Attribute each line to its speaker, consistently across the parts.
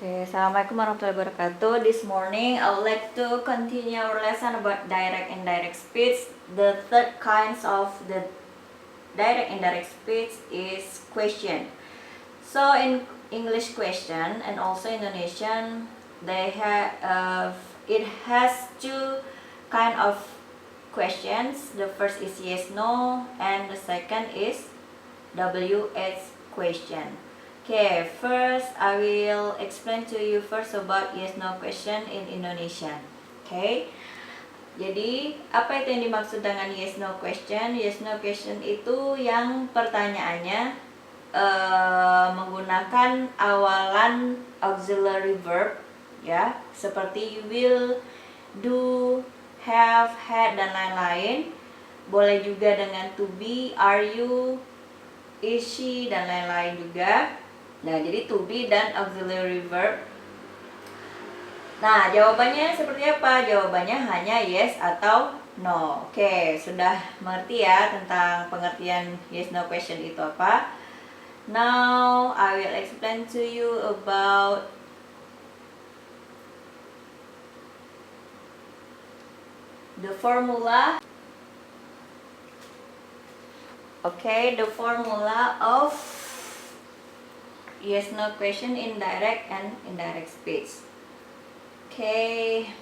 Speaker 1: Okay, Assalamualaikum warahmatullahi wabarakatuh. This morning, I would like to continue our lesson about direct and indirect speech. The third kinds of the direct and indirect speech is question. So in English question and also Indonesian, they have it has two kind of questions. The first is yes no, and the second is WH question. Okay, first I will explain to you first about yes no question in Indonesian. Okay. Jadi, apa itu yang dimaksud dengan yes no question? Yes no question itu yang pertanyaannya menggunakan awalan auxiliary verb ya, seperti you will, do, have, had dan lain-lain. Boleh juga dengan to be, are you, is she dan lain-lain juga. Nah, jadi to be dan auxiliary verb. Nah, jawabannya seperti apa? Jawabannya hanya yes atau no. Oke, sudah mengerti ya tentang pengertian yes no question itu apa? Now, I will explain to you about the formula. Okay, the formula of yes no question in direct and indirect speech. Okay,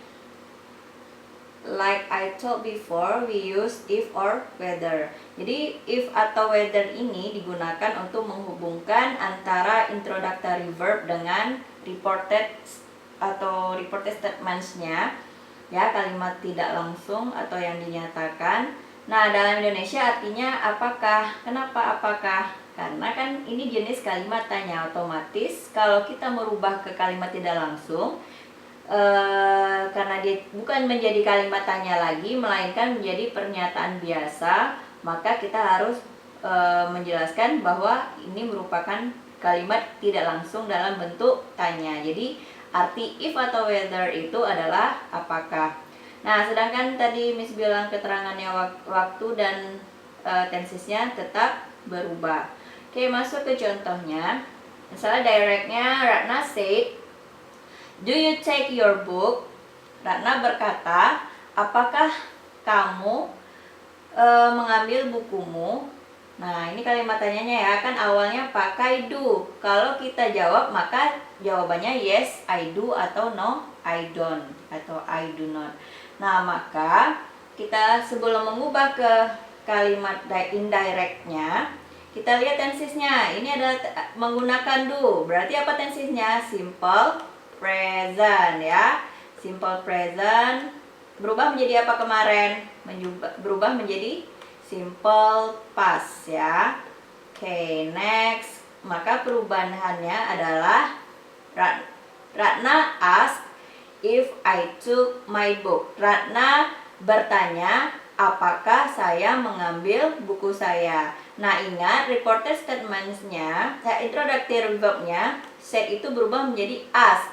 Speaker 1: like I told before, we use if or whether. Jadi if atau whether ini digunakan untuk menghubungkan antara introductory verb dengan reported atau reported statements-nya, ya, kalimat tidak langsung atau yang dinyatakan. Nah, dalam Indonesia artinya apakah? Kenapa apakah? Karena kan ini jenis kalimat tanya, otomatis kalau kita merubah ke kalimat tidak langsung, karena dia bukan menjadi kalimat tanya lagi, melainkan menjadi pernyataan biasa, maka kita harus menjelaskan bahwa ini merupakan kalimat tidak langsung dalam bentuk tanya. Jadi arti if atau whether itu adalah apakah. Nah, sedangkan tadi Miss bilang keterangannya waktu dan tensesnya tetap berubah. Oke, masuk ke contohnya. Misalnya directnya Ratna said, "Do you take your book?" Ratna berkata, "Apakah kamu mengambil bukumu?" Nah, ini kalimat tanyanya ya, kan awalnya pakai do. Kalau kita jawab, maka jawabannya yes, I do, atau no, I don't, atau I do not. Nah, maka kita sebelum mengubah ke kalimat indirectnya, kita lihat tensesnya. Ini adalah menggunakan do. Berarti apa tensesnya? Simple present ya. Simple present berubah menjadi apa kemarin? Berubah menjadi simple past ya. Oke, next. Maka perubahannya adalah Ratna asked if I took my book. Ratna bertanya apakah saya mengambil buku saya. Nah, ingat reported statements-nya, introductory verb-nya said itu berubah menjadi ask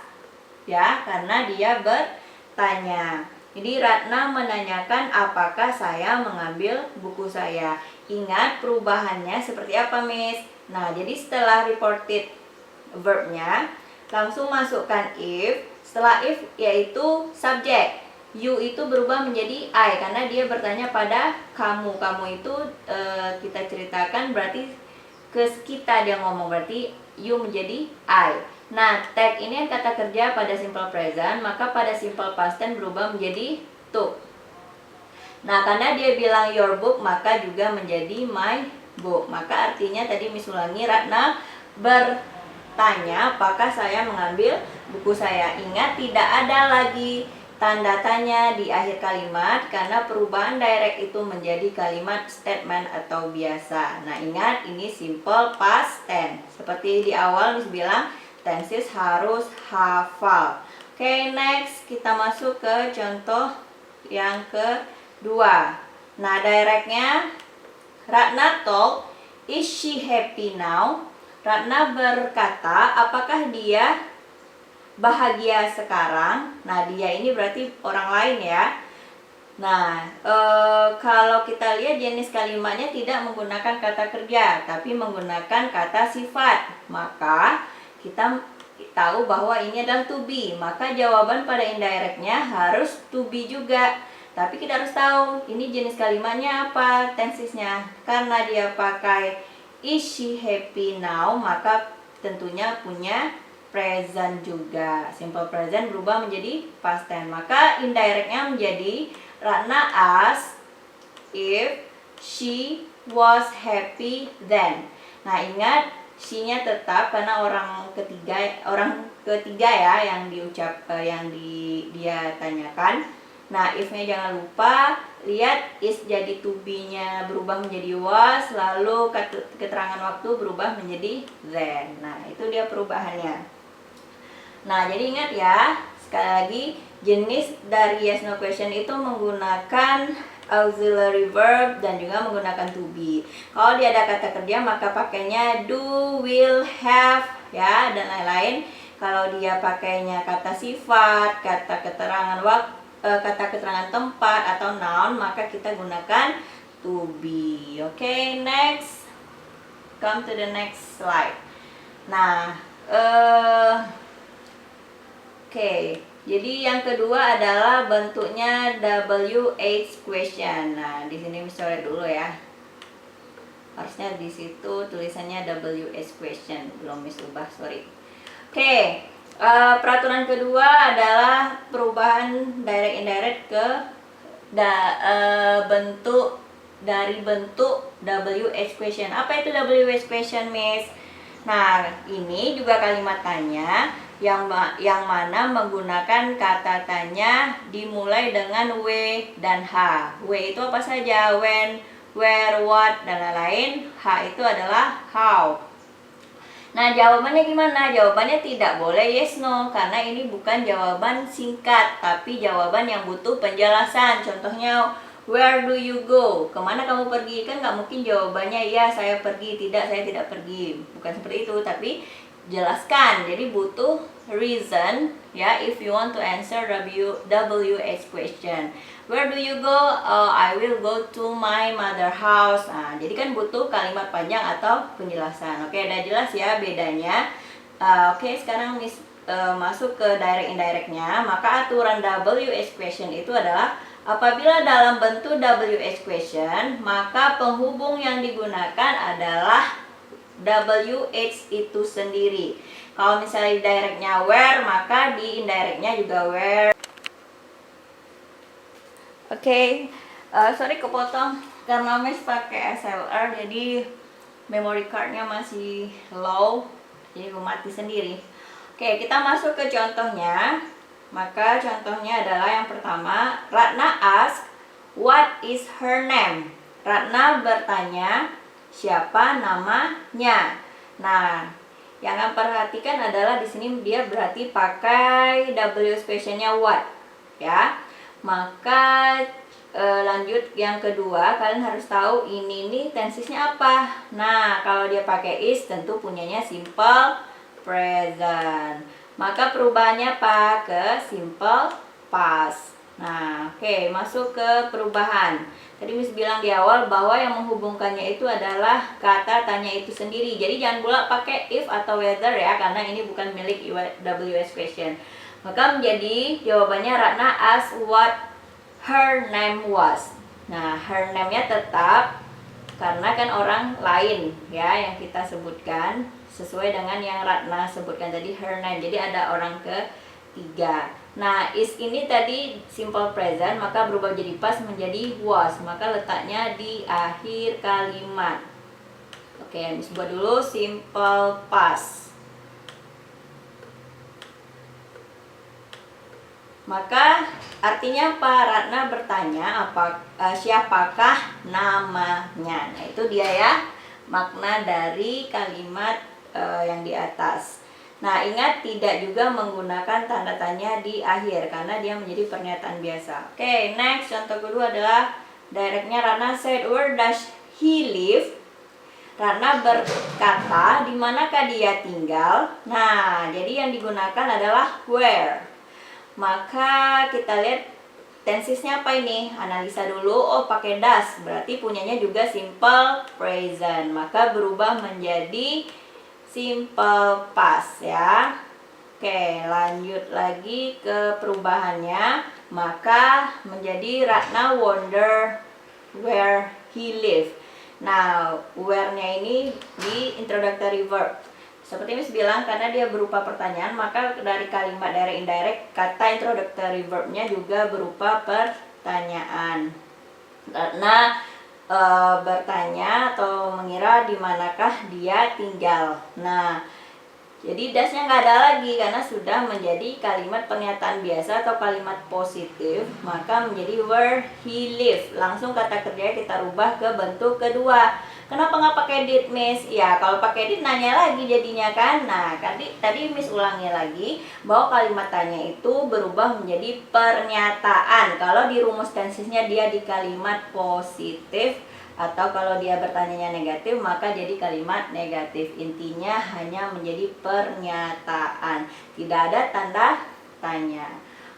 Speaker 1: ya, karena dia bertanya. Jadi Ratna menanyakan apakah saya mengambil buku saya. Ingat perubahannya seperti apa, Miss? Nah, jadi setelah reported verb-nya langsung masukkan if. Setelah if yaitu subject. You itu berubah menjadi I karena dia bertanya pada kamu. Kamu itu kita ceritakan berarti ke kita dia ngomong, berarti you menjadi I. Nah, take ini kan kata kerja pada simple present, maka pada simple past tense berubah menjadi took. Nah, karena dia bilang your book, maka juga menjadi my book. Maka artinya tadi Miss ulangi, Ratna bertanya apakah saya mengambil buku saya. Ingat, tidak ada lagi tanda tanya di akhir kalimat karena perubahan direct itu menjadi kalimat statement atau biasa. Nah, ingat ini simple past tense. Seperti di awal Miss bilang, tenses harus hafal. Oke, next kita masuk ke contoh yang kedua. Nah, directnya Ratna told, is she happy now? Ratna berkata, apakah dia bahagia sekarang? Nah, dia ini berarti orang lain ya. Nah, kalau kita lihat jenis kalimatnya tidak menggunakan kata kerja, tapi menggunakan kata sifat. Maka kita tahu bahwa ini adalah to be, maka jawaban pada indirectnya harus to be juga. Tapi kita harus tahu ini jenis kalimatnya apa, tensesnya. Karena dia pakai is she happy now, maka tentunya punya present juga. Simple present berubah menjadi past tense. Maka indirectnya menjadi Ratna asked if she was happy then. Nah, ingat she-nya tetap karena orang ketiga ya yang dia tanyakan. Nah, if-nya jangan lupa, lihat is jadi to be-nya berubah menjadi was, lalu keterangan waktu berubah menjadi then. Nah, itu dia perubahannya. Nah, jadi ingat ya, sekali lagi jenis dari yes no question itu menggunakan auxiliary verb dan juga menggunakan to be. Kalau dia ada kata kerja maka pakainya do, will, have ya dan lain-lain. Kalau dia pakainya kata sifat, kata keterangan waktu, kata keterangan tempat atau noun, maka kita gunakan to be. Oke, next. Come to the next slide. Nah, oke. Jadi yang kedua adalah bentuknya WH question. Nah, di sini Miss coret dulu ya. Harusnya di situ tulisannya WH question, belum Miss ubah, sorry. Oke. Peraturan kedua adalah perubahan direct indirect ke bentuk WH question. Apa itu WH question, Miss? Nah, ini juga kalimat tanya yang mana menggunakan kata tanya dimulai dengan W dan H. W itu apa saja? When, where, what, dan lain-lain. H itu adalah how. Nah, jawabannya gimana? Jawabannya tidak boleh yes no, karena ini bukan jawaban singkat, tapi jawaban yang butuh penjelasan. Contohnya, where do you go? Kemana kamu pergi? Kan nggak mungkin jawabannya ya saya pergi, tidak saya tidak pergi. Bukan seperti itu, tapi jelaskan. Jadi butuh reason ya if you want to answer WH question. Where do you go? I will go to my mother house. Nah, jadi kan butuh kalimat panjang atau penjelasan. Oke, udah jelas ya bedanya. Oke, sekarang Miss masuk ke direct indirectnya. Maka aturan WH question itu adalah apabila dalam bentuk WH question, maka penghubung yang digunakan adalah WH itu sendiri. Kalau misalnya di directnya where, maka di indirectnya juga where. Oke, sorry kepotong karena Miss pakai SLR, jadi memory cardnya masih low, jadi mati sendiri. Oke, kita masuk ke contohnya. Maka contohnya adalah yang pertama, Ratna ask what is her name. Ratna bertanya siapa namanya. Nah, yang akan perhatikan adalah di sini dia berarti pakai W questionnya what, ya. Maka lanjut yang kedua, kalian harus tahu ini nih tensesnya apa. Nah, kalau dia pakai is tentu punyanya simple present. Maka perubahannya apa? Ke simple past. Nah, oke, masuk ke perubahan. Tadi Miss bilang di awal bahwa yang menghubungkannya itu adalah kata tanya itu sendiri. Jadi jangan pula pakai if atau whether ya, karena ini bukan milik WH question. Maka menjadi jawabannya Ratna asked what her name was. Nah, her name-nya tetap karena kan orang lain ya yang kita sebutkan sesuai dengan yang Ratna sebutkan tadi, her name. Jadi ada orang ketiga. Nah, is ini tadi simple present, maka berubah jadi past menjadi was. Maka letaknya di akhir kalimat. Oke, Miss buat dulu simple past. Maka artinya apa? Ratna bertanya siapakah namanya. Nah, itu dia ya makna dari kalimat yang di atas. Nah, ingat tidak juga menggunakan tanda tanya di akhir karena dia menjadi pernyataan biasa. Oke, next contoh kedua adalah directnya Ratna said where does he live? Ratna berkata di manakah dia tinggal? Nah, jadi yang digunakan adalah where. Maka kita lihat tensesnya apa ini? Analisa dulu. Oh, pakai does. Berarti punyanya juga simple present. Maka berubah menjadi simple past ya. Oke, lanjut lagi ke perubahannya. Maka menjadi Ratna wonder where he live. Nah, where-nya ini di introductory verb. Seperti Miss bilang, karena dia berupa pertanyaan, maka dari kalimat direct indirect, kata introductory verb-nya juga berupa pertanyaan. Ratna bertanya atau mengira di manakah dia tinggal. Nah, jadi dasnya nggak ada lagi karena sudah menjadi kalimat pernyataan biasa atau kalimat positif, maka menjadi where he live. Langsung kata kerja kita rubah ke bentuk kedua. Kenapa nggak pakai did, Miss? Ya kalau pakai did nanya lagi jadinya kan. Nah tadi Miss ulangi lagi bahwa kalimat tanya itu berubah menjadi pernyataan. Kalau di rumus tensisnya dia di kalimat positif, atau kalau dia bertanyanya negatif maka jadi kalimat negatif. Intinya hanya menjadi pernyataan, tidak ada tanda tanya.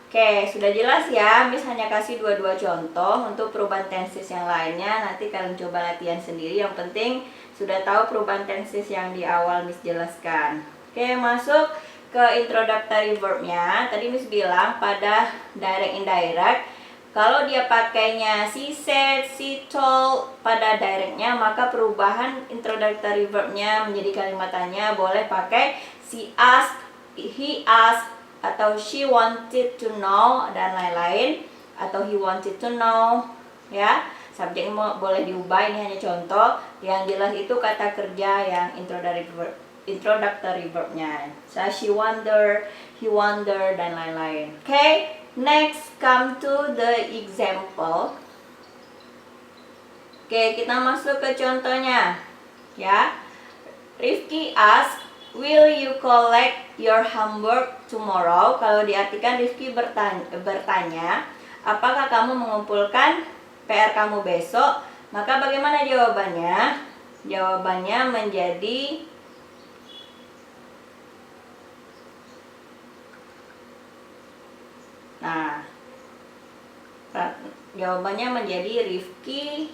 Speaker 1: Oke, sudah jelas ya. Miss hanya kasih dua contoh. Untuk perubahan tenses yang lainnya nanti kalian coba latihan sendiri. Yang penting sudah tahu perubahan tenses yang di awal Miss jelaskan. Oke, masuk ke introductory verbnya. Tadi Miss bilang pada direct indirect, kalau dia pakainya she said, she told pada directnya, maka perubahan introductory verbnya menjadi kalimat tanya boleh pakai she asked, he asked, atau she wanted to know, dan lain-lain, atau he wanted to know, ya. Subjek boleh diubah, ini hanya contoh. Yang jelas itu kata kerja yang introductory verbnya. So, she wonder, he wonder, dan lain-lain. Oke. Next, come to the example. Oke, kita masuk ke contohnya. Ya. Rifki ask, will you collect your homework tomorrow? Kalau diartikan Rifki bertanya, apakah kamu mengumpulkan PR kamu besok? Maka bagaimana jawabannya? Jawabannya menjadi jawabannya menjadi Rifki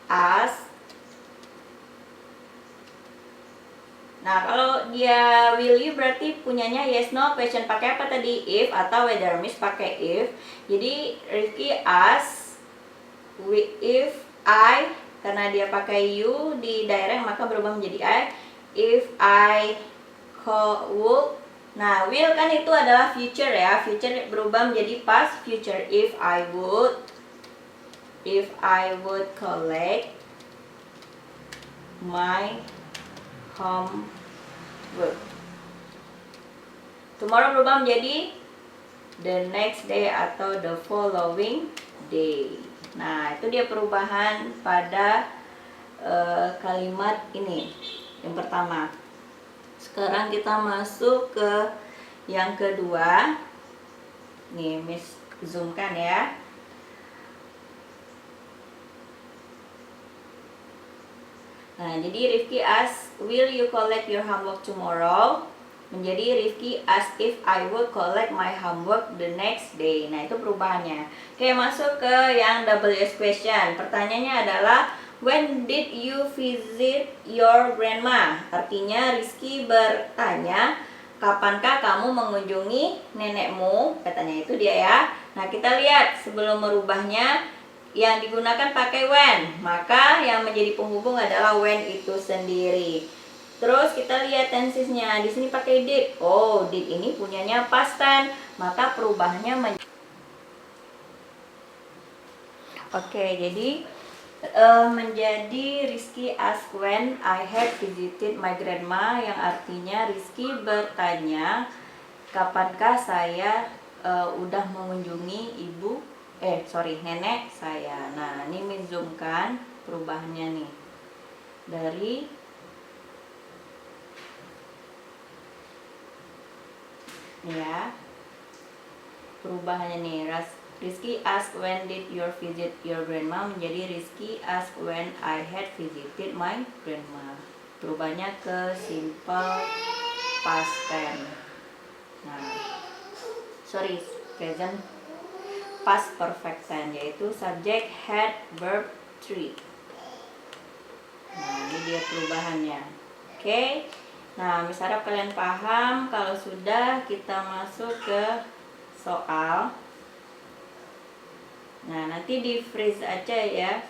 Speaker 1: ask. Nah, kalau dia will you berarti punyanya yes no question, pakai apa tadi? If atau whether. Miss pakai if. Jadi Rifki ask if I, karena dia pakai you di direct maka berubah menjadi I. If I would. Nah, will kan itu adalah future ya. Future berubah menjadi past future. If I would collect my homework. Tomorrow berubah menjadi the next day atau the following day. Nah, itu dia perubahan pada kalimat ini. Yang pertama. Sekarang kita masuk ke yang kedua. Nih, Miss zoomkan ya. Nah, jadi Rifki ask, will you collect your homework tomorrow? Menjadi Rifki ask if I will collect my homework the next day. Nah, itu perubahannya. Oke, masuk ke yang WS question. Pertanyaannya adalah, when did you visit your grandma? Artinya Rizky bertanya, kapankah kamu mengunjungi nenekmu? Katanya itu dia ya. Nah, kita lihat sebelum merubahnya yang digunakan pakai when, maka yang menjadi penghubung adalah when itu sendiri. Terus kita lihat tensesnya, di sini pakai did. Oh, did ini punyanya past tense, maka perubahannya Oke, jadi menjadi Rizky ask when I had visited my grandma, yang artinya Rizky bertanya kapankah saya udah mengunjungi nenek saya. Nah, ini zoomkan perubahannya nih. Dari ya, perubahannya nih. Rizky ask when did you visit your grandma menjadi Rizky ask when I had visited my grandma. Perubahannya ke simple past tense. Nah, present past perfect tense, yaitu subject, had, verb, 3. Nah, ini dia perubahannya. Oke. Nah, misalnya kalian paham. Kalau sudah, kita masuk ke soal. Nah, nanti di freeze aja ya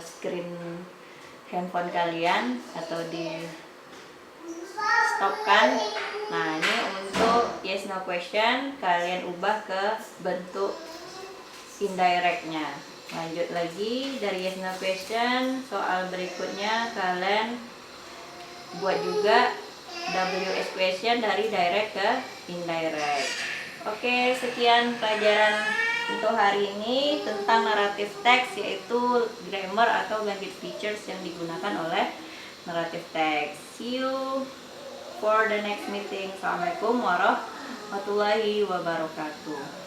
Speaker 1: screen handphone kalian atau di stopkan. Nah, ini untuk yes no question kalian ubah ke bentuk indirectnya. Lanjut lagi dari yes no question, soal berikutnya kalian buat juga WS question dari direct ke indirect. Oke, sekian pelajaran untuk hari ini tentang naratif teks, yaitu grammar atau language features yang digunakan oleh naratif teks. See you for the next meeting. Assalamualaikum warahmatullahi wabarakatuh.